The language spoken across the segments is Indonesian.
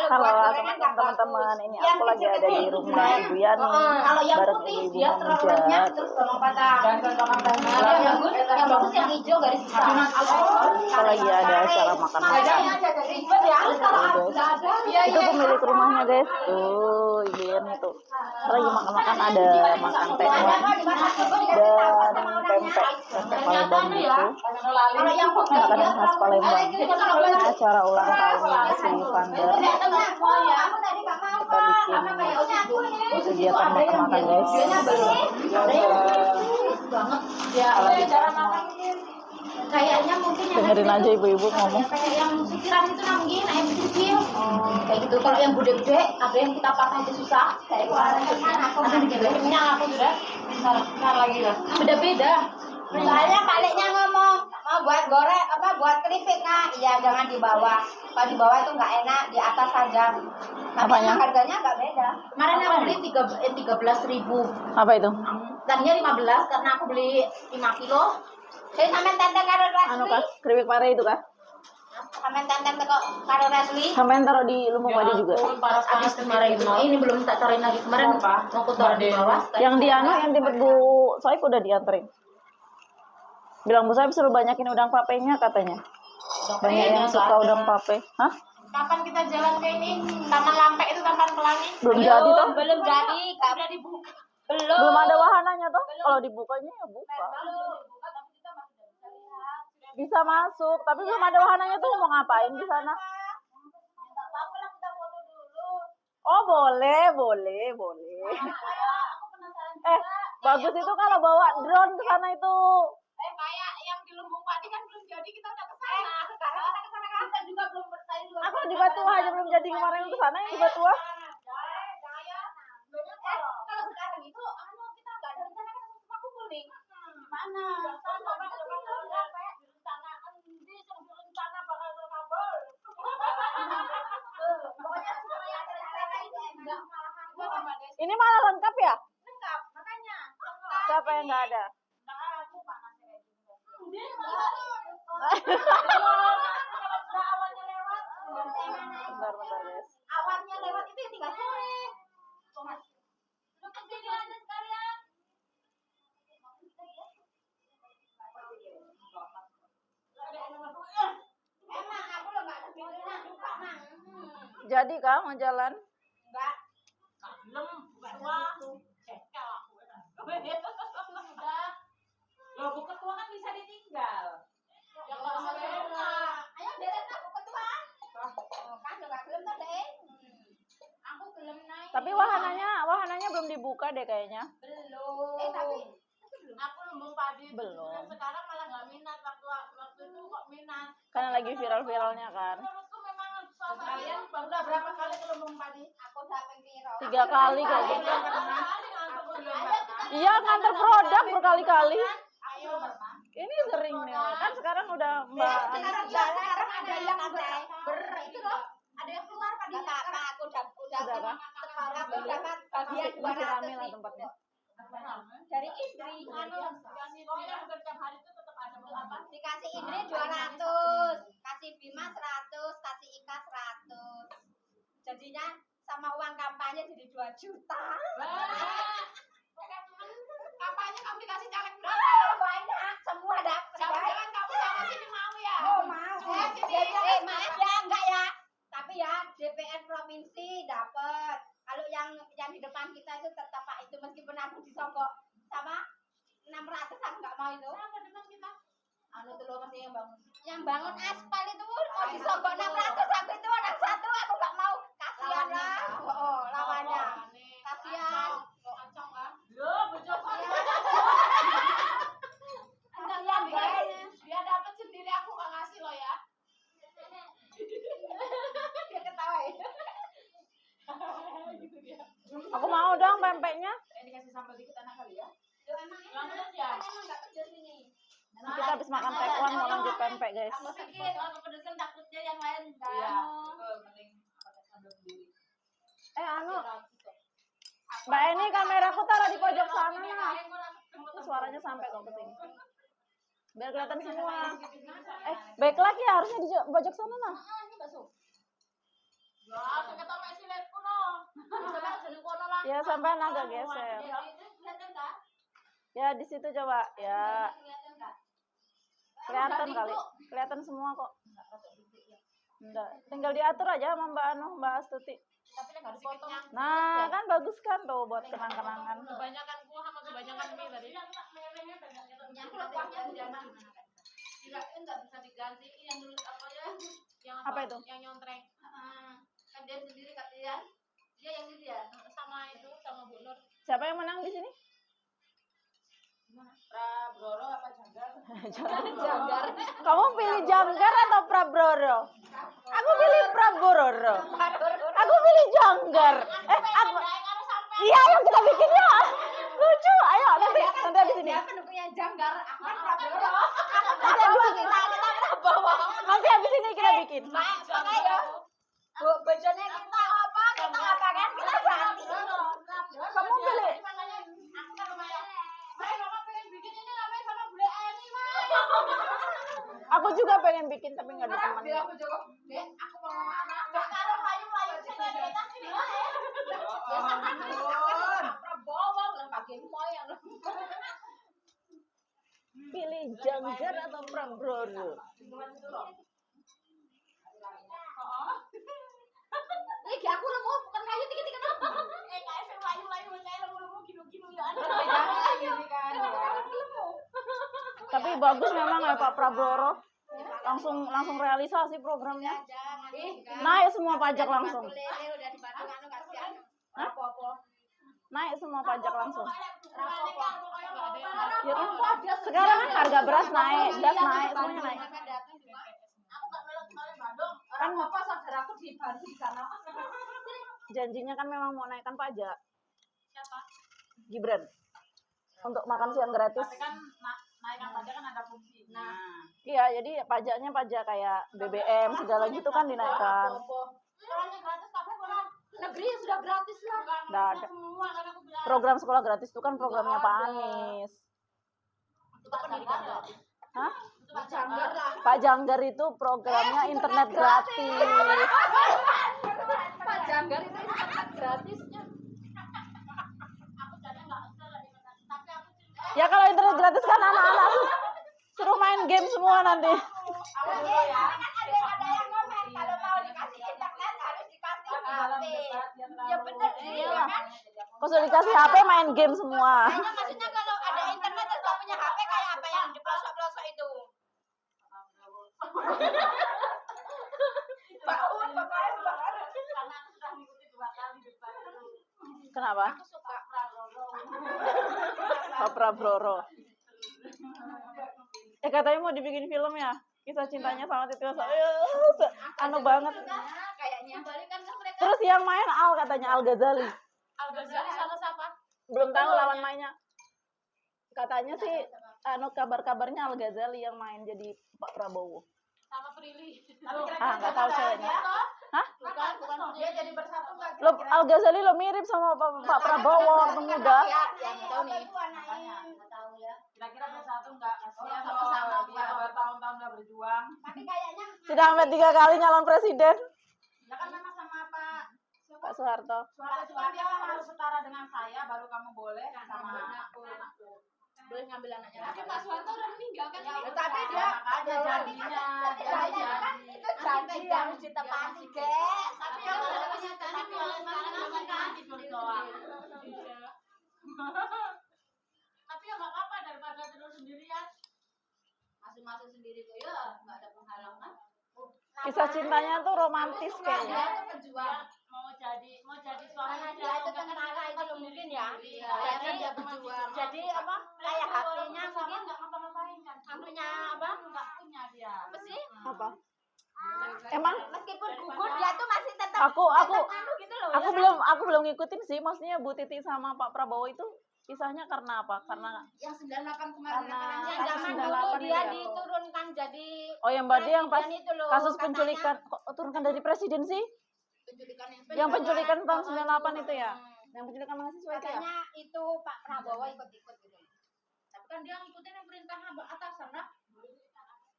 Halo teman-teman, ini aku lagi ada di rumah Ibu Yani kalau yang bareng putih Ibu dia terlalu renyah Mujat. terus gampang patah. Yang bagus yang hijau garis besar. Kita lagi ada acara makan-makan. Itu pemilik rumahnya guys. Tuh Ibu Yani tuh. Kita lagi makan-makan, ada makan tekwan dan pempek Palembang gitu. Makanan khas Palembang. Ini acara ulang tahunnya si Vander. Kita bikin kegiatan makan-makan guys. Kayaknya mungkin Dengerin aja ibu-ibu ngomong. Kayak yang pikiran itu mungkin yang kecil. Kayak gitu. Kalau yang gede-gede ada yang kita patah itu susah. Kayak ada digede-gedenya aku sudah. Bentar lagi lah. Beda-beda. Soalnya baliknya ngomong mau buat goreng apa buat keripik nah iya jangan di bawah. Kalau di bawah itu nggak enak, di atas saja. Apanya? Harganya nggak beda. Kemarin aku beli 13.000. Apa itu? Tadinya 15 karena aku beli 5 kilo. Saya sampean tenten karo Rasli. Anu kah? Keripik pare itu kah? Sampean tenten kok karo Rasli. Sampean taruh di lumbung padi juga. Habis kemarin ini belum tak taruhin lagi kemarin mau aku taruh di bawah. Yang di anu yang timpet Bu Soif udah dianterin. Bilang Bu Soif suruh banyakin udang papenya katanya. Banyak yang suka udang pape. Hah? Kapan kita jalan ke ini? Taman Lampek itu Taman Pelangi. Belum jadi toh? Belum jadi, udah dibuka. Belum ada wahananya toh? Kalau dibukanya ya buka. Bisa masuk, tapi belum ada wahananya tuh mau ngapain di sana? Oh boleh. Bagus itu kalau bawa drone ke sana itu. Kayak yang di Lumbung Padi kan belum jadi kita udah ke sana. Sekarang kita ke sana kan juga belum bersaing juga. Aku di Batua aja belum jadi kemarin ke sana yang di Batua. Kalau sekarang itu kita nggak ada rencana kita sama kumpul nih. Mana? Rencana bakal terkabul. Pokoknya semua yang ada rencana itu enggak malahan. Ini malah lengkap ya? Lengkap, makanya. Siapa yang nggak ada? Aku panasnya. Bentar guys. Awannya lewat itu ya 3 sore. Jadi kah mau jalan? Enggak. Loh, Bu Ketua kan bisa ditinggal. Ya kalau ayo deret Bu Ketua. Kan juga belum tuh deh. Aku belum naik. Tapi wahananya belum dibuka deh kayaknya. Belum. Tapi Aku Lumbung Padi Belum. sekarang malah nggak minat waktu itu kok minat. Karena lagi viral-viralnya kan. Menurutku memang kalian udah berapa kali ke Lumbung Padi? aku udah pengpiro. 3 kali kayak gitu. Kali Iya nganter produk berkali-kali. Ayo, Ini sering nih. Kan sekarang udah Mbak. Sekarang ada yang itu loh. Ada yang keluar Padi. Enggak apa-apa, aku udah Udah kah? aku dapat bagian Masih rame 200 lah nih. tempatnya. Dari Indri. pokoknya hampir tiap hari itu tetap ada apa? Dikasih Indri 200, kasih Bima 100, kasih Ika 100. Jadinya sama uang kampanye jadi 2 juta. Kampanye kamu dikasih caleg berapa? Banyak, semua dapat. Jangan kamu sama sini mau ya? Oh, mau. Maaf ya, enggak ya. Tapi ya DPR provinsi dapat. Kalau yang di depan kita itu tetap Pak itu meskipun aku disogok sama 600 aku enggak mau itu. Apa depan kita? Anu tuh loh masih yang bangun aspal itu mau disogok 600 aku itu orang satu aku enggak mau. Kasihan lah. Oh, lawannya. Kasihan. Acong kan? Loh, bojoku. Kasihan guys. Dia dapat sendiri aku nggak ngasih lo ya. Dia ketawa ya. Gitu dia. Aku mau dong pempeknya. Dikasih sambal dikit enak kali ya. Emang Lanjut ya. emang enggak pedes ini. Nanti kita habis makan tekwan mau lanjut pempek guys. Aku pikir kalau pedesan takutnya yang lain enggak. Iya. Mending pakai sambal sendiri. Anu. Mbak Eni kameraku taruh di pojok sana nah. Itu suaranya sampai kok ke sini. Biar kelihatan semua. Baik lagi ya harusnya di pojok sana nah. Ini bakso. Ya, saya kata mek siletku no. Sampai jeneng kono lah. Ya sampean agak geser. Kelihatan enggak? Ya di situ coba. Ya Kelihatan enggak? kelihatan kali. Kelihatan semua kok. Enggak. Tinggal diatur aja sama Mbak Astuti. Tapi enggak dipotong. Nah, kan bagus kan tuh buat kenang-kenangan. Kebanyakan kuah sama kebanyakan mie tadi. Merahnya banyaknya. Aku kuahnya udah mana? Enggak bisa diganti yang dulu apa ya? Yang Apa itu? Yang nyontreng. Kan dia sendiri katanya. Dia yang itu ya, sama itu sama Bu Nur. Siapa yang menang di sini? Prabroro apa Janggar? Janggar. Kamu pilih Janggar atau Prabroro? Aku pilih Prabroro. Aku pilih Janggar. Aku. Iya, ayo kita bikin ya. Lucu. Ayo nanti habis ini. Dia pendukungnya Janggar, aku kan Prabowo. Nanti habis ini. Nanti habis ini kita bikin. Makanya Bu, bojone kita apa? Kita apa kan? Kita ganti. Kamu pilih. Aku kan lumayan. Mama pengen bikin ini namanya sama Bule Eni, Mas. Aku juga pengen bikin tapi nggak ditemenin. Aku coba. Dek, aku mau sama anak. Enggak karo layu-layu kita kita sini wae. Ya sama Prabowo lah pakai moyang. Pilih Janggar atau Prabroro? Iki aku lemu bukan kayu tiga-tiga no. Kayak layu-layu kayak lemu-lemu gino-gino ya. Tapi bagus memang ya Pak Prabowo. Langsung realisasi programnya. Naik semua pajak langsung. Udah dibantu anu kasihan. Hah? Naik semua pajak langsung. Ya Ya kan? Sekarang kan harga beras naik, gas naik, semuanya naik. Aku enggak melok kemarin Bandung. Kan Apa saudaraku di Bantu di sana. janjinya kan memang mau naikkan pajak. Siapa? Gibran. Untuk makan siang gratis. Tapi kan naikkan pajak kan ada fungsi. Nah, Iya, jadi pajaknya pajak kayak BBM segala gitu kan dinaikkan. sekolahnya gratis tapi kalau negeri sudah gratis lah. Nggak ada. Semua kan aku bilang. Program sekolah gratis itu kan programnya Pak Anies. Itu pendidikan gratis. Hah? Itu Pak Janggar lah. Pak Janggar itu programnya internet gratis. Pak Janggar itu internet gratisnya. Aku jadi enggak usah lah tapi aku Ya kalau internet gratis kan anak-anak suruh main game semua nanti. aku dulu ya. Ada yang komen kalau mau dikasih internet harus dikasih HP. Ya bener sih, ya kan? Kalau sudah dikasih HP main game semua. Hanya maksudnya kalau ada internet terus nggak punya HP kayak apa yang di pelosok-pelosok itu? Baun pokoknya banget. Karena aku sudah mengikuti 2 kali debat itu. Kenapa? Aku suka Prabowo. Pak Prabowo. Katanya mau dibikin film ya? Kisah cintanya sama Titi Rosa. Anu banget. Kayaknya. Kembalikan ke mereka. Terus yang main Al katanya Al Ghazali. Al-Ghazali sama siapa? Belum tahu lawan mainnya. Katanya sih anu kabar-kabarnya Al Ghazali yang main jadi Pak Prabowo. Sama Prilly. Nggak tahu ceweknya. Hah? Bukan dia jadi bersatu enggak? Lo Al Ghazali lo mirip sama Pak Prabowo waktu muda. Yang tahu nih. Enggak tahu ya. Kira-kira bersatu enggak? Kasihan sama dia bertahun-tahun udah berjuang. Tapi kayaknya Sudah sampai 3 kali nyalon presiden. Ya kan memang sama Pak Soeharto. Soeharto cuma dia harus setara dengan saya baru kamu boleh sama anakku. boleh ngambil anaknya. Tapi Pak Soeharto udah meninggal kan? Tapi dia ada janjinya. kan itu janji yang harus ditepati, Dek. Tapi yang ada kenyataannya malah kan tidur doang. Tapi ya nggak apa-apa daripada tidur sendirian. Masing-masing sendiri tuh ya nggak ada penghalangan. Kisah cintanya tuh romantis kayaknya. Dia tuh pejuang mau jadi suaminya Dia itu tentara itu loh mungkin ya. Iya. Jadi Dia berjuang. jadi apa? Kayak hatinya mungkin mungkin nggak ngapa-ngapain kan? anunya apa? Nggak punya dia. Apa sih? Apa? Emang Meskipun gugur dia tuh masih tetap aku anu gitu loh. aku belum ngikutin sih, maksudnya Bu Titi sama Pak Prabowo itu kisahnya karena apa? Karena Yang 98 kemarin Karena yang kasus zaman 98 dulu dia ya. diturunkan jadi oh yang Mbak Dia yang pas presiden itu loh, kasus katanya. penculikan kok turunkan dari presiden sih? penculikan Yang penculikan tahun 98 itu ya? Yang penculikan mahasiswa itu ya? Katanya itu Pak Prabowo ikut-ikut gitu. tapi kan dia ngikutin yang perintah atasan lah.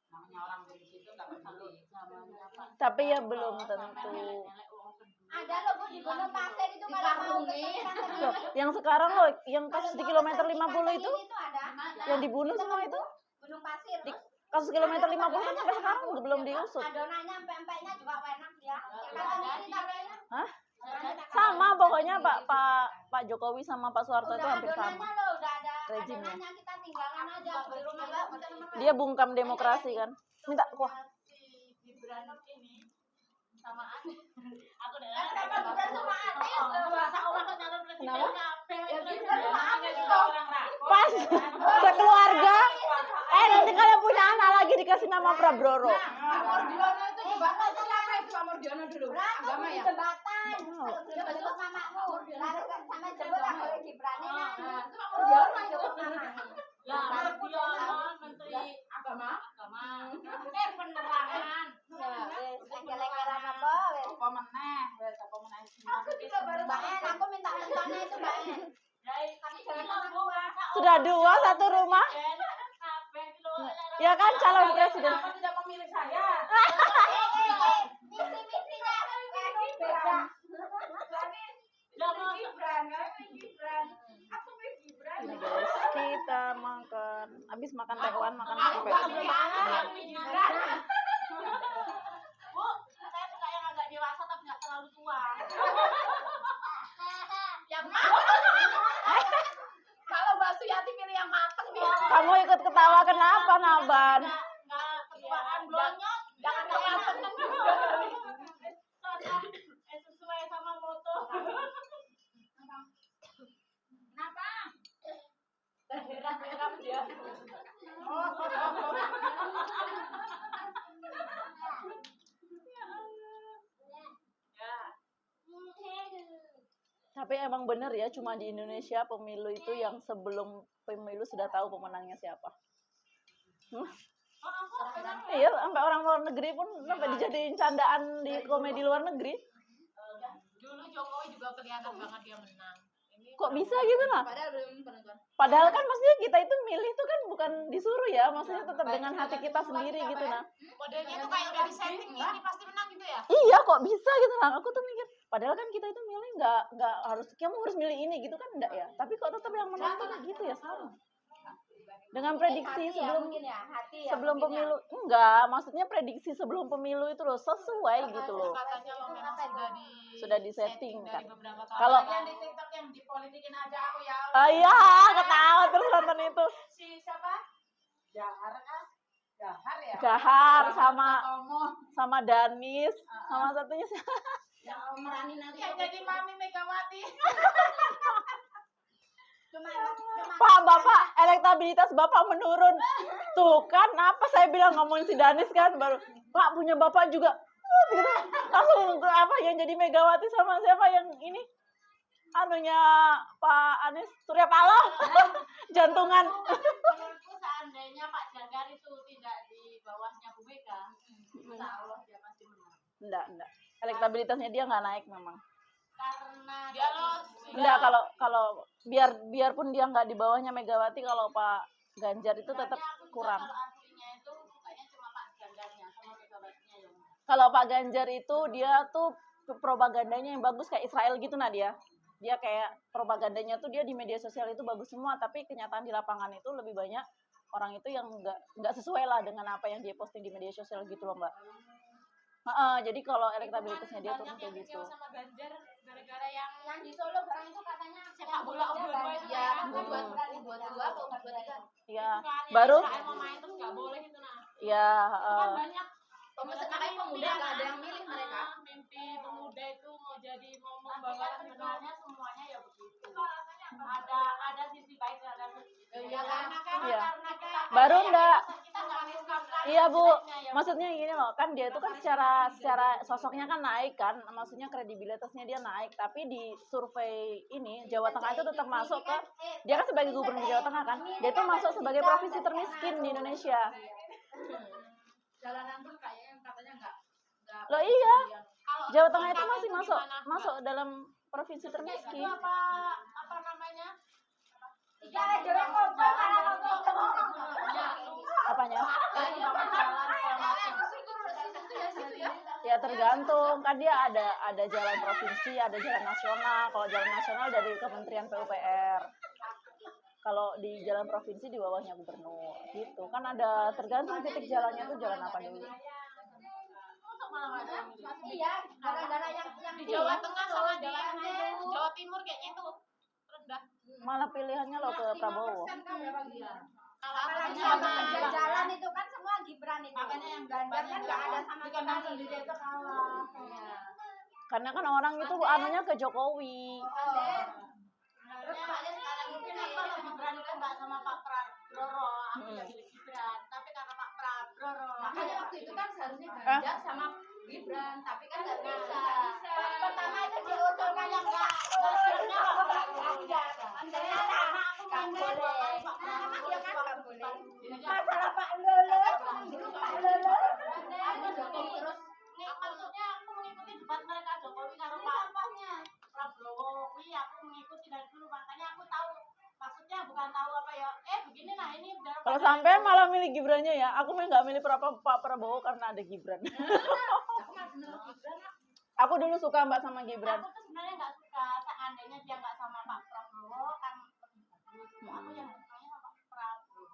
Namanya orang begitu nggak peduli namanya apa. Tapi ya belum tentu. Ada loh Bu di Gunung Pasir itu kalau mau ke Loh, yang sekarang loh, yang kasus di kilometer 50 itu, ada. yang dibunuh semua itu, Gunung Pasir. di kasus kilometer 50 kan sampai sekarang belum diusut. Adonannya pempeknya juga enak ya. Hah? Sama pokoknya Pak Jokowi sama Pak Soeharto itu hampir sama. Adonannya loh udah ada Rezimnya. adonannya, kita tinggalkan aja di rumah Mbak. Dia bungkam demokrasi kan. Minta kuah. Si Gibran ini sama Anies. Aku udah Gibran sama Anies. Masa orang kok nyalon presiden Kenapa? kabeh. Gibran sama Anies Juga kok. orang rakor. Pas sekeluarga. Nanti kalian punya anak lagi dikasih nama Prabroro. Mordiono itu juga siapa itu Pak Mordiono dulu? Agama ya? Jembatan. Kalau jemput mamamu. Lalu sama jemput aku Gibran ini. Itu Pak Mordiono itu. Lah, Mardiono Menteri Agama. Penerangan. Lengker-lengkeran apa? Apa meneh? Wes apa meneh? Aku juga baru Mbak En, aku minta rencananya itu Mbak En. Kami jangan Sudah 2 satu rumah. Ya kan calon presiden. Kenapa tidak memilih saya? Misi-misinya beda. Ini guys, kita makan. Habis makan tekwan, makan Aku pempek. belum Bu, saya suka yang agak dewasa tapi nggak terlalu tua. Yang Kalau Mbak Suyati pilih yang mateng nih. Kamu ikut ketawa kenapa, Naban? nggak ketuaan blonyot, Jangan kayak mateng. sesuai sama moto. Kenapa? Berak dia. Tapi emang bener ya, cuma di Indonesia pemilu itu yang sebelum pemilu sudah tahu pemenangnya siapa. Iya, sampai orang luar negeri pun sampai dijadiin candaan di komedi luar negeri. Dulu Jokowi juga kelihatan banget dia menang. Ini Kok bisa gitu nah? Padahal belum penentuan. Padahal kan maksudnya kita itu milih tuh kan bukan disuruh ya, maksudnya tetap dengan hati kita sendiri gitu nah. modelnya tuh kayak udah disetting ini pasti menang gitu ya. Iya kok bisa gitu nah, aku tuh mikir padahal kan kita itu milih nggak harus kamu harus milih ini gitu kan enggak ya, tapi kok tetap yang menang tuh gitu ya sama dengan prediksi sebelum sebelum pemilu enggak, maksudnya prediksi sebelum pemilu itu loh sesuai gitu loh, Katanya lo memang sudah disetting kan. dari beberapa tahun. Kalau Yang di TikTok yang dipolitikin aja aku ya. iya ketawa terus nonton itu Si siapa? Jahar kan? Jahar ya? Jahar sama Tomo. sama Danis sama satunya siapa? Yang Merani nanti. Yang jadi Mami Megawati. Cuma Pak, Bapak, elektabilitas Bapak menurun. Tuh kan, apa saya bilang ngomongin si Danis kan, baru Pak punya Bapak juga. Gitu. Langsung apa yang jadi Megawati sama siapa yang ini? Anunya Pak Anies Surya Paloh. Jantungan. Menurutku seandainya Pak Jagar itu tidak di bawahnya Bu Mega, insya Allah dia pasti menang. Enggak. Elektabilitasnya dia nggak naik memang. Karena dia loh Enggak, kalau biarpun dia nggak di bawahnya Megawati, kalau Pak Ganjar itu tetap kurang. Kalau aslinya itu bukannya cuma Pak Ganjarnya sama Megawatinya ya. Kalau Pak Ganjar itu dia tuh propagandanya yang bagus kayak Israel gitu nah dia kayak propagandanya tuh dia di media sosial itu bagus semua, tapi kenyataan di lapangan itu lebih banyak orang itu yang nggak sesuai lah dengan apa yang dia posting di media sosial gitu loh Mbak. Jadi kalau elektabilitasnya dia tuh kayak gitu. Sama Ganjar gara-gara yang di Solo barang itu katanya sepak bola U22 itu ya, kan buat dua atau buat tiga. Iya. Kan, Baru Israel mau main terus nggak boleh itu nah. ya Kan banyak Makanya pemuda nggak ada yang milih mereka. Mimpi pemuda itu mau membawa sebenarnya semuanya ya begitu. Ada sisi baik dan ada sisi Iya kan? Iya. karena kita Baru enggak. kita nggak suka Iya Bu, maksudnya gini loh, kan dia itu kan secara sosoknya kan naik kan, maksudnya kredibilitasnya dia naik, tapi di survei ini Jawa Tengah itu tetap masuk ke, dia kan sebagai gubernur Jawa Tengah kan, dia itu masuk sebagai provinsi termiskin di Indonesia. Jalanan tuh kayaknya katanya nggak. Loh iya, Kalau Jawa Tengah itu tingkatan masih itu masuk gimana? masuk dalam provinsi termiskin. Itu apa namanya? Jangan jelek kok, jangan Apanya? Jalan segala macam. Ya tergantung, kan dia ada jalan provinsi, ada jalan nasional. Kalau jalan nasional dari Kementerian PUPR. Kalau di jalan provinsi di bawahnya gubernur gitu. Kan ada tergantung titik jalannya tuh jalan apa dulu. Iya, gara-gara yang Di Jawa Tengah sama di Jawa Timur kayaknya itu rendah. Malah pilihannya lo ke Prabowo. Kalau aku apalagi sama sama jalan itu kan semua Gibran itu. makanya yang Ganjar kan nggak ada sama kenal sekali. sendiri itu kalah. Karena kan orang itu anunya ke Jokowi. Terus kalian sekarang ini kalau Gibran itu nggak sama Pak Prabowo, aku ya pilih Gibran. Tapi karena Pak Prabowo, Makanya waktu itu kan seharusnya Ganjar sama Gibran, tapi kan nggak bisa. Pertama itu diusulkan yang enggak hasilnya Pak Prabowo. ternyata Aku nggak boleh. Pak Prabowo Iya kan nggak boleh. Masalah Masalah Pak Lolo, Pak Lolo. Ada Jokowi terus maksudnya aku mengikuti debat mereka Jokowi karo Pak Prabowo. Aku mengikuti dari dulu makanya aku tahu. Maksudnya bukan tahu apa ya. Begini nah ini udah. Kalau sampai malah milih Gibrannya ya, aku mah nggak milih Pak Prabowo karena ada Gibran. aku masih menurut Gibran. Aku dulu suka Mbak sama Gibran. Aku tuh sebenarnya nggak suka seandainya dia nggak sama Pak Prabowo kan lebih bagus. Aku yang sukanya sama Pak Prabowo.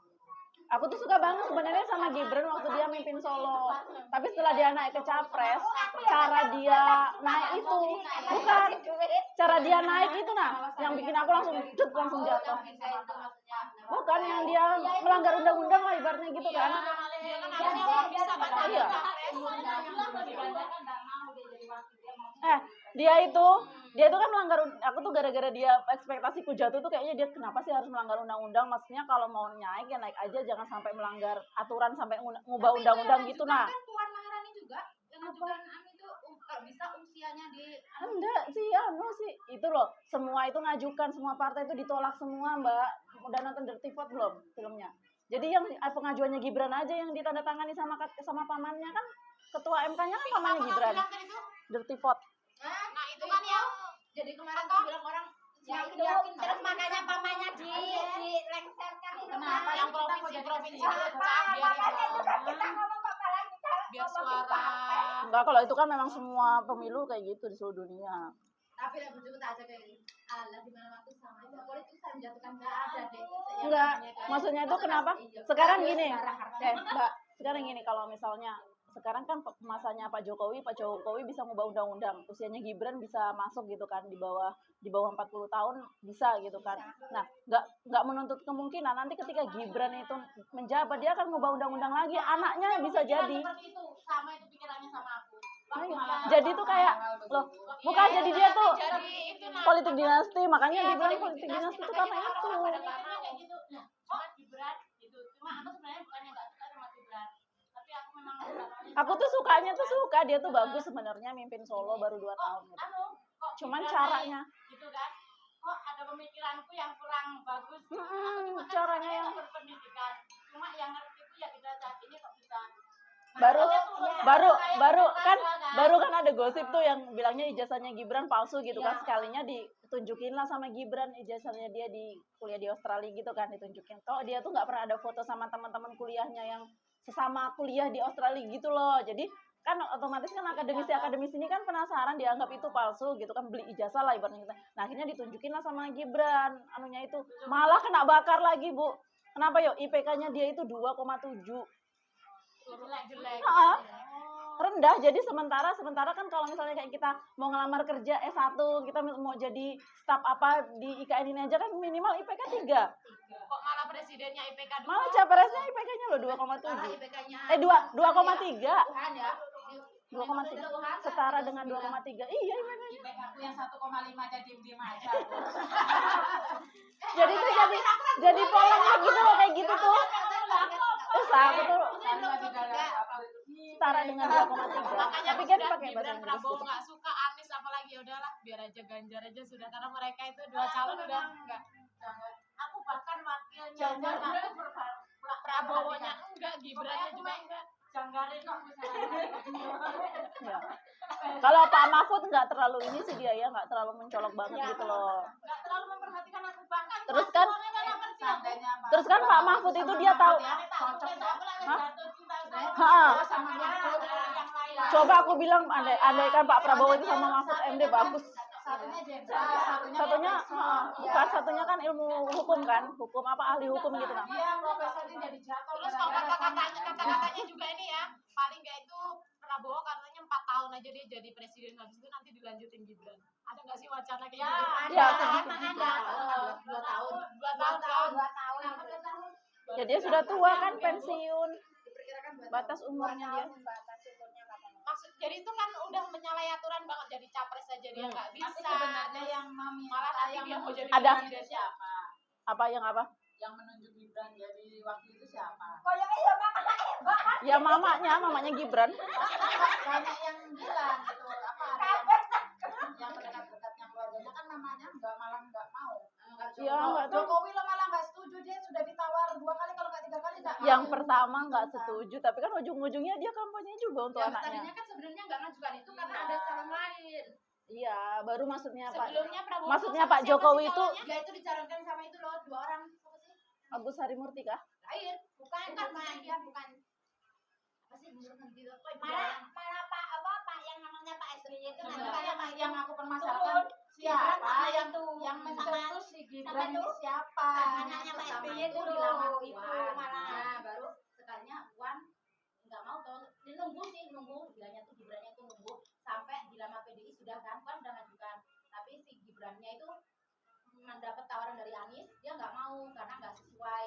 Aku tuh suka banget sebenarnya sama Gibran waktu dia mimpin Solo. Tapi setelah dia naik ke Capres, cara dia naik itu bukan cara dia naik itu nah yang bikin aku langsung jatuh. Bukan yang dia melanggar undang-undang lah ibaratnya gitu kan. Iya. Dia itu kan melanggar, aku tuh gara-gara dia ekspektasiku jatuh tuh kayaknya dia kenapa sih harus melanggar undang-undang, maksudnya kalau mau naik ya naik aja, jangan sampai melanggar aturan sampai ngubah undang-undang gitu nah. Kan Puan Maharani juga yang ngajukan itu kalau bisa usianya di Enggak sih, sih itu loh, semua itu ngajukan, semua partai itu ditolak semua Mbak. Udah nonton Dirty Vote belum filmnya? Jadi yang pengajuannya Gibran aja yang ditandatangani sama pamannya kan, ketua MK-nya kan pamannya Gibran. Dirty Vote. Nah itu kan yang jadi kemarin tuh bilang orang Ya itu, terus makanya pamannya dilengserkan itu. kenapa yang provinsi Makanya itu kan kita ngomong kok malah kita biar ngomongin suara partai. Enggak, kalau itu kan memang semua pemilu kayak gitu di seluruh dunia. tapi lah berjumpa aja kayak gini. Allah di mana waktu sama itu politik saya menjatuhkan nggak ada deh. Enggak, maksudnya itu kenapa? Sekarang gini, Mbak, sekarang gini kalau misalnya sekarang kan masanya Pak Jokowi bisa ngubah undang-undang, usianya Gibran bisa masuk gitu kan di bawah 40 tahun bisa gitu kan. Nah, nggak menuntut kemungkinan nanti ketika Gibran itu menjabat dia akan ngubah undang-undang lagi, anaknya bisa jadi. seperti itu sama itu pikirannya sama aku. Jadi tuh kayak loh, bukan jadi dia tuh Jadi itu politik dinasti, makanya dibilang politik dinasti itu karena itu. karena kayak gitu. Nah, kok Gibran gitu. Cuma aku sebenarnya bukannya nggak suka sama Gibran. Tapi aku memang Aku tuh sukanya tuh suka, dia tuh bagus sebenarnya mimpin Solo baru 2 tahun gitu. kok Cuman Gibran caranya. gitu kan. Kok ada pemikiranku yang kurang bagus. Caranya yang berpendidikan. Cuma yang ngerti itu ya kita saat ini kok bisa. baru kan ada gosip tuh yang bilangnya ijazahnya Gibran palsu gitu kan, sekalinya ditunjukin lah sama Gibran ijazahnya dia di kuliah di Australia gitu kan, ditunjukin kalau dia tuh nggak pernah ada foto sama teman-teman kuliahnya yang sesama kuliah di Australia gitu loh. Jadi kan otomatis kan akademisi ini kan penasaran, dianggap itu palsu gitu kan, beli ijazah lah ibaratnya gitu. Nah akhirnya ditunjukin lah sama Gibran anunya itu, malah kena bakar lagi Bu. Kenapa yo? IPK-nya dia itu 2,7. Jelek. Rendah. Jadi sementara kan kalau misalnya kayak kita mau ngelamar kerja S1, kita mau jadi staf apa di IKN ini aja kan minimal IPK 3. Kok malah presidennya IPK 2? Malah capresnya IPK-nya loh 2,7. IPK-nya 2,3. Tuhan ya. 2,3. Setara dengan 2,3. Iya IPK-nya. IPK aku yang 1,5 jadi diem aja. Jadi tuh jadi polemik gitu loh kayak gitu tuh. Terus aku tuh setara dengan 2,3. Tapi kan pakai bahasa Inggris Prabowo gitu. nggak suka Anies apalagi udahlah biar aja Ganjar aja sudah, karena mereka itu 2 calon udah enggak. Aku bahkan wakilnya aku Prabowo-nya enggak, Gibran-nya juga enggak. Janggarin kok Ya. Kalau Pak Mahfud nggak terlalu ini sih dia ya, nggak terlalu mencolok banget gitu loh. enggak terlalu memperhatikan aku, bahkan Terus kan Pak Mahfud itu dia tahu. cocok Hah? sama yang lain Coba aku bilang andaikan Pak Prabowo itu sama Mahfud MD bagus. Satunya jenderal, Bukan satunya kan ilmu hukum kan, hukum apa ahli hukum gitu nah. Iya, profesornya jadi jatuh. Terus kalau kata-katanya juga ini ya, paling nggak itu Prabowo katanya 4 tahun aja dia jadi presiden, habis itu nanti dilanjutin Gibran. Ada nggak sih wacana kayak gitu? Ya, Dua tahun. Ya dia sudah tua kan, pensiun. Batas umurnya dia. Maksud jadi itu kan udah menyalahi aturan banget, jadi capres aja dia nggak bisa. Tapi sebenarnya yang malah nanti dia mau jadi Ada. presiden siapa? Apa yang apa? yang menunjuk Gibran jadi wakil itu siapa? Ya mamanya Gibran. Banyak yang bilang gitu apa yang dekat-dekatnya keluarganya kan namanya malah nggak mau. Iya, nggak tahu. Jokowi lo malah nggak setuju, dia sudah ditawar 2 kali kalau nggak 3 kali nggak mau. Yang pertama nggak setuju, tapi kan ujung-ujungnya dia kampanye juga untuk Yang anaknya. tadinya kan sebenarnya nggak ngajukan itu karena ada calon lain. Iya, baru maksudnya Pak. Sebelumnya Prabowo Maksudnya sama Pak siapa Jokowi sih itu calonnya? Dia itu dicalonkan sama itu loh 2 orang. Siapa sih? Agus Harimurti kah? Lain, bukan dia bukan. Apa sih belum nanti tuh. Mana Pak yang namanya Pak SBY itu nanti yang aku permasalahkan siapa yang mencetus si Gibran ini siapa? Anaknya Pak SBY itu dilamar itu malah. Nah, baru sekalinya Wan nggak mau tuh, dia nunggu bilangnya tuh Gibrannya itu nunggu sampai dilamar PDI sudah kan udah ngajukan, tapi si Gibrannya itu mendapat tawaran dari Anies, dia nggak mau karena nggak sesuai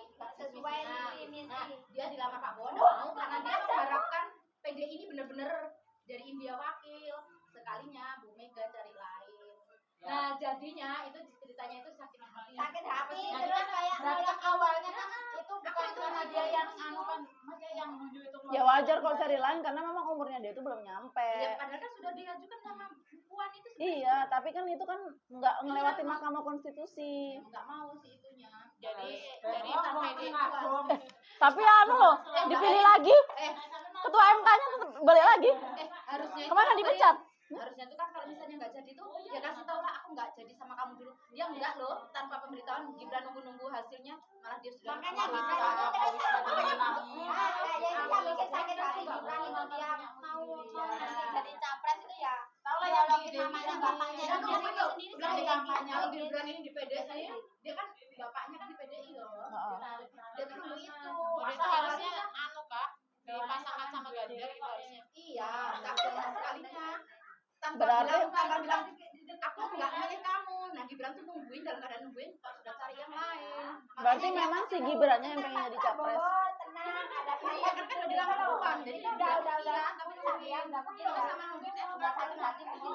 ini. Nah, dia dilamar Pak Bowo nggak mau karena dia mengharapkan PDI ini benar-benar dari India wakil, sekalinya Bu Mega cari lain. Nah jadinya itu ceritanya itu sakit hati. Terus kayak awalnya kan itu bukan karena dia yang maksudnya yang menuju itu. Ya wajar kalau cari lain karena memang umurnya dia itu belum nyampe. Ya padahal kan sudah diajukan sama Puan itu. Iya, tapi kan itu kan nggak ngelewati Mahkamah Konstitusi. Nggak mau sih itunya. Jadi PDI Tapi anu loh, dipilih lagi. Ketua MK-nya tetap balik lagi. Harusnya Kemana dipecat? Harusnya itu kan kalau misalnya nggak jadi tuh ya kasih tahu lah aku nggak jadi sama kamu dulu. Dia enggak loh, tanpa pemberitahuan Gibran nunggu hasilnya malah dia sudah Makanya bisa sakit hati Gibran itu dia mau jadi capres itu ya. tahu lah yang di namanya bapaknya kan dia itu bilang di kampanye Gibran ini di PDI, dia kan bapaknya kan di PDI loh. Dia tuh dulu itu itu harusnya anu Kak, dipasangkan sama Ganjar itu harusnya. iya, tapi sekalinya Berarti- tanpa bilang aku nggak milih kamu. Nah Gibran tuh nungguin dalam keadaan nungguin kalau sudah cari yang lain. Berarti memang si Gibrannya yang pengen jadi capres. Iya kan udah dilamar Puan, jadi kan udah tapi nungguin sama nungguin udah sakit hati begitu.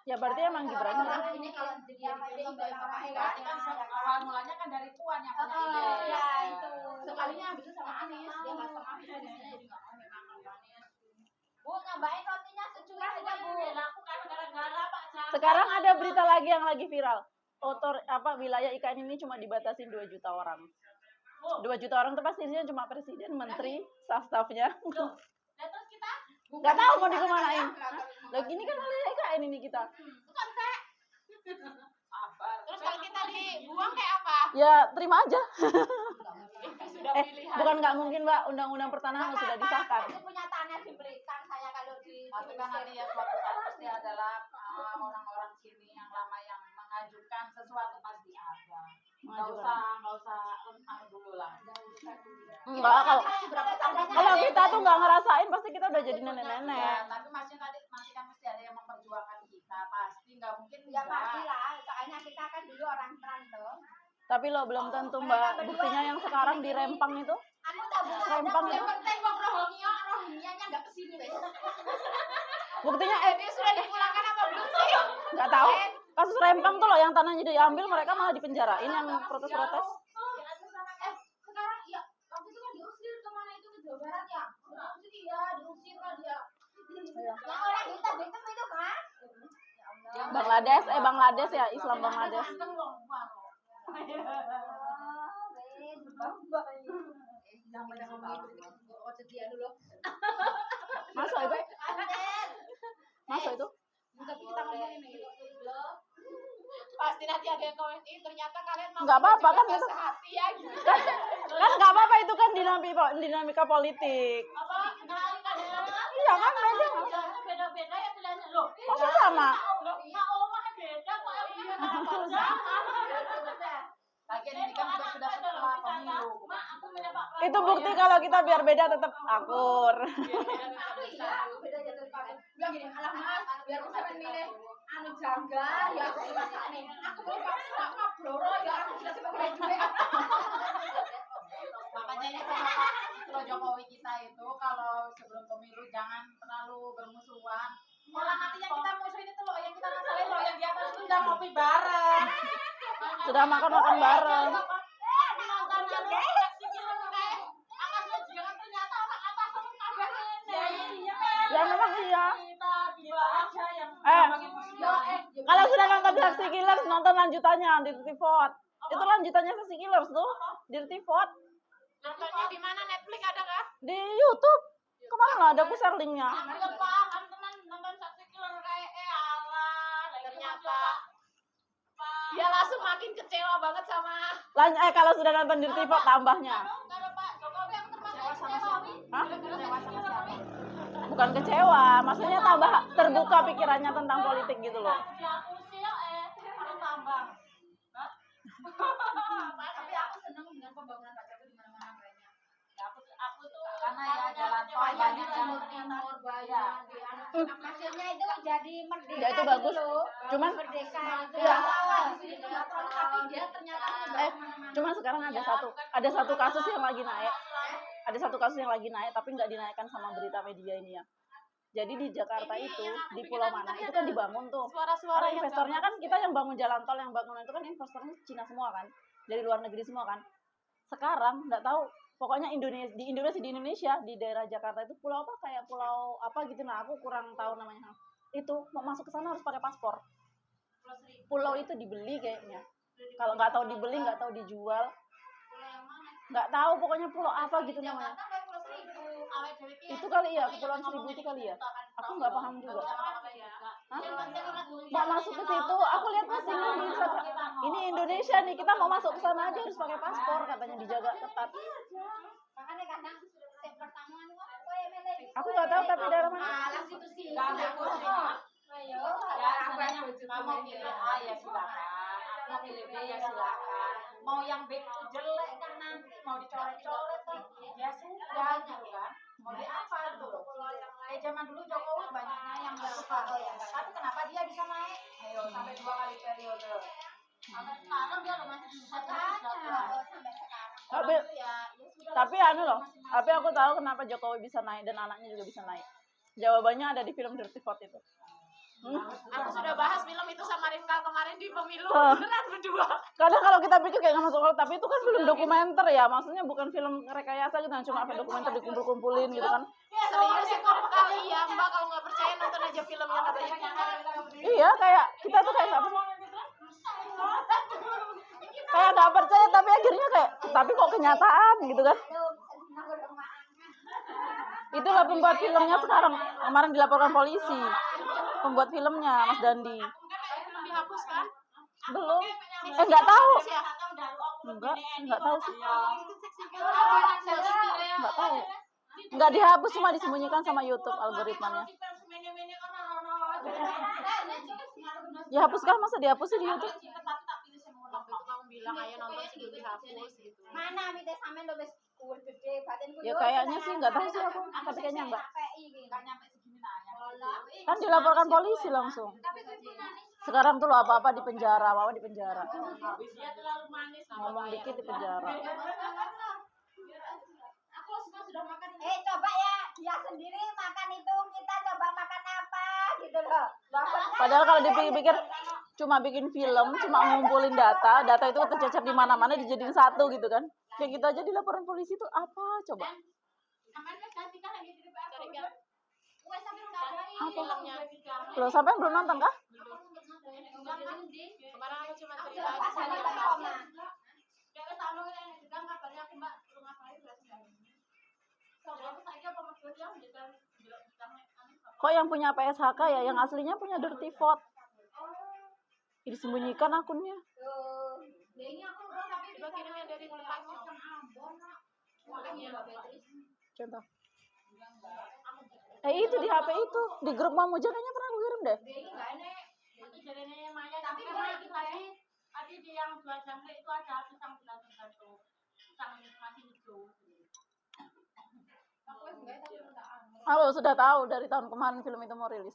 Ya berarti emang Gibrannya. Ini kalau jadi PDI dari bapaknya kan Awal mulanya kan dari Puan yang punya ide. iya itu sekalinya habis itu sama Anies dia nggak sama Anies jadi nggak mau memang kalau Anies. Bu, nambahin rotinya secuil aja, Bu. Aku kan gara-gara Pak Cak. Sekarang ada berita lagi yang lagi viral. Wilayah IKN ini cuma dibatasin 2 juta orang. 2 juta orang itu pasti isinya cuma presiden, menteri, staf-stafnya. Dan terus kita Nggak tahu mau dikemanain. Loh gini kan wilayah IKN ini kita. terus kalau kita dibuang kayak apa? Ya terima aja. Sudah pilihan. Bukan nggak mungkin Mbak, undang-undang pertanahan sudah disahkan. Itu punya tanah dibelikan saya kalau di Tapi kan nanti ya suatu saat pasti adalah orang-orang sini yang lama yang mengajukan sesuatu pasti ada. Nggak usah dulu lah. Enggak, kalau kita tuh nggak ngerasain pasti kita udah jadi nenek-nenek. Ya, tapi masih kan mesti ada yang memperjuangkan kita. Pasti nggak mungkin ya enggak. pasti lah, soalnya kita kan dulu orang perantau. Tapi lo belum tentu Mbak, buktinya yang sekarang di Rempang itu. Anu tak bisa Rempang Yang itu. penting kok rohnianya nggak kesini wes. Buktinya Dia sudah dipulangkan apa belum sih? nggak tahu. Kasus Rempang tuh loh yang tanahnya diambil mereka malah dipenjarain yang protes-protes. Sekarang iya waktu itu kan diusir kemana itu ke Jawa Barat ya. Diusir lah dia. Yang orang hitam itu kan? Bangladesh ya, Islam Bangladesh. Jangan ngomong itu. Dia dulu. Masuk itu? Masuk itu? Tapi kita ngomongin gitu. Pasti nanti ada yang komen, ternyata kalian mau Nggak apa-apa kan itu. sehati ya gitu. Kan nggak apa-apa itu kan dinamika politik. Apa? Kenalin kan? Iya jangan beda. Beda-beda ya pilihannya loh. Masa sama? Loh, ya omah beda kok yang punya sama. Lagian ini kan juga sudah setelah pemilu. Mak, aku punya Pak Itu bukti kalau kita biar beda tetap akur. Aku iya, aku beda jatuh pakai. Bilang gini, alah mas, biar aku sampai milih anu jangga, ya aku masak nih. Aku mau pakai bloro, ya aku sudah sebagai juga. Makanya ini kalau Jokowi kita itu kalau sebelum pemilu jangan terlalu bermusuhan. Orang nanti yang kita musuhin itu loh, yang kita masalin loh, yang di atas itu udah ngopi bareng. Sudah makan-makan bareng. Nonton anu seksi film kayak akasnya jangan ternyata orang atas sama kabeh ini. Ya memang iya. Kita gila aja yang bagi Kalau sudah nonton Saksi Killers, nonton lanjutannya Dirty Vote. Itu lanjutannya Saksi Killers tuh, Dirty Vote. nontonnya di mana? Netflix ada kah? Di YouTube. Kemana lah ada aku share linknya. Enggak paham teman nonton Saksi Killer kayak alah ternyata dia langsung makin kecewa banget sama Kalau sudah nonton Dirty Vote tambahnya. kalau Pak Jokowi yang termasuk kecewa nih. Hah? Kecewa sama siapa? Bukan kecewa, maksudnya tambah terbuka pikirannya tentang politik gitu loh. Dia usil harus tambang. Tapi aku seneng dengan pembangunan Pak Jokowi di mana-mana kayaknya. Aku tuh Karena ya jalan tol banyak banyak di yang timur banyak. Maksudnya itu jadi merdeka. Ya itu bagus. gitu loh. Cuman Merdeka itu. Iya. Di sini tuh nggak terlalu, tapi dia ternyata cuman sekarang ada satu kasus yang lagi naik. Ada satu kasus yang lagi naik tapi nggak dinaikkan sama berita media ini ya. Jadi di Jakarta itu, di Pulau Mana itu kan dibangun tuh. suara-suara Karena investornya kan kita yang bangun jalan tol, yang bangun itu kan investornya Cina semua kan, dari luar negeri semua kan. Sekarang nggak tahu, pokoknya di Indonesia di daerah Jakarta itu pulau apa kayak pulau apa gitu, nah aku kurang tahu namanya. Itu mau masuk ke sana harus pakai paspor. Pulau itu dibeli kayaknya. Kalau nggak tahu dibeli, nggak tahu dijual, nggak tahu pokoknya pulau apa gitu namanya. Itu kali ya, Kepulauan Seribu itu kali ya. Aku nggak paham juga. Hah? Mau masuk ke situ, aku lihat postingan di Instagram. Ini Indonesia nih, kita mau masuk ke sana aja harus pakai paspor, katanya dijaga ketat. Makanya kadang step pertama itu apa ya milih? Aku nggak tahu tapi daerah mana. malas itu sih. Ayo. Ya, kamu pilih A ya silakan. Mau pilih B ya silakan. Mau yang B itu jelek kan nanti mau dicoret-coret kan. Ya sudah gitu kan. Mau di apa tuh? Kayak zaman dulu Jokowi banyaknya yang nggak suka. Tapi kenapa dia bisa naik? Ayo sampai 2 kali periode. Sampai sekarang dia udah masih bisa Sampai sekarang. Tapi anu loh, tapi aku tahu kenapa Jokowi bisa naik dan anaknya juga bisa naik. Jawabannya ada di film Dirty Vote itu. Aku sudah bahas film itu sama Rifka kemarin di pemilu Oh. beneran berdua. Kadang kalau kita pikir kayak nggak masuk akal, tapi itu kan film dokumenter ya, maksudnya bukan film rekayasa gitu, cuma apa dokumenter dikumpul-kumpulin gitu kan. Serius itu kali ya Mbak, kalau nggak percaya nonton aja filmnya katanya. Iya, kayak kita tuh kayak nggak kayak nggak percaya, tapi akhirnya kayak tapi kok kenyataan gitu kan. Itulah pembuat filmnya sekarang, kemarin dilaporkan polisi pembuat filmnya Mas Dandi. Belum dihapus kan? Belum, nggak tahu, nggak tahu sih, nggak tahu, nggak dihapus, cuma disembunyikan sama YouTube algoritmanya. Dihapus kah? Masa dihapus sih di YouTube? Waktu itu kamu bilang ayo nonton sebelum dihapus gitu. Mana minta sampean lo wis kuwur gede batinku. Ya kayaknya sih nggak tahu sih aku, tapi kayaknya enggak. Nggak nyampe segini nanya. Kan dilaporkan polisi langsung. Sekarang tuh lo apa-apa di penjara, apa-apa di penjara. Dia terlalu manis. Ngomong dikit di penjara. Aku sudah makan. Coba ya dia sendiri makan itu, kita coba makan apa gitu loh. Padahal kalau dipikir cuma bikin film, cuma ngumpulin data itu tercecer di mana-mana dijadiin satu gitu kan. Kayak gitu aja di laporan polisi itu apa coba? Apa? Belum, sampai belum nonton kah? Kemarin aku cuma cerita aja sama Kok yang punya PSHK ya, yang aslinya punya Dirty Vote. Disembunyikan akunnya. Coba kirim yang dari tempatnya. Contoh. Itu di HP itu, di grup Mamuja kayaknya pernah aku kirim deh. Ini enggak enak. Itu jadinya Maya tapi karena itu tadi di yang 2 jangkrik itu ada pisang satu. Pisang masih hijau. Aku enggak tahu permintaan. Halo, sudah tahu dari tahun kemarin film itu mau rilis.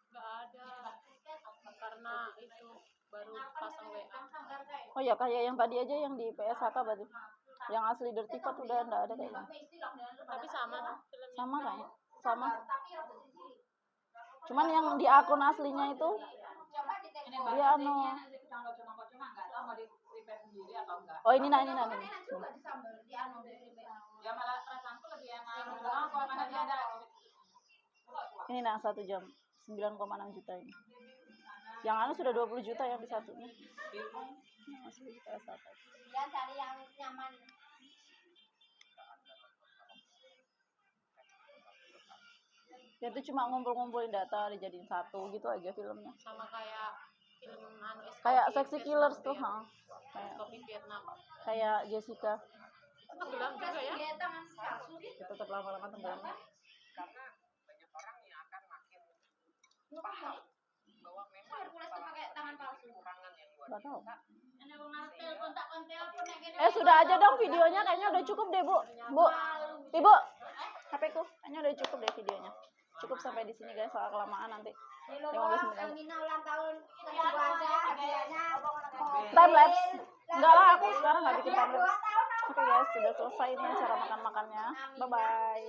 Enggak ada. Karena itu baru pasang WA. Oh ya, kayak yang tadi aja yang di PSHK berarti. Yang asli Dirty Pot udah enggak ada kayaknya. Tapi sama kan filmnya. Sama kayaknya. Sama. Cuman yang di akun aslinya itu dia anu. Oh ini nah. Ini nah 1 jam 9,6 juta ini. Yang anu sudah 20 juta yang di satunya. Masih di PSHK. Ya cari yang nyaman. Ya itu cuma ngumpul-ngumpulin data dijadiin satu gitu aja filmnya. Sama kayak film anu Kayak Sexy Killers tuh, ha. Kopi Vietnam. Kayak Jessica. Tenggelam juga ya. Ya, tetap lama-lama tenggelam. Karena banyak orang yang akan makin paham bahwa memang Hercules tuh pakai tangan palsu. kekurangan yang luar Nggak tahu. biasa. Sudah aja dong videonya, kayaknya udah cukup deh, Bu. Ibu, HP ku, kayaknya udah cukup deh videonya. Cukup sampai di sini guys, soal kelamaan nanti. 15 menit aja. Amina ulang tahun seminggu aja hadiahnya. Time lapse. Enggak lah, aku sekarang nggak bikin time lapse. Oke guys, sudah selesai nih cara makan-makannya. Bye bye.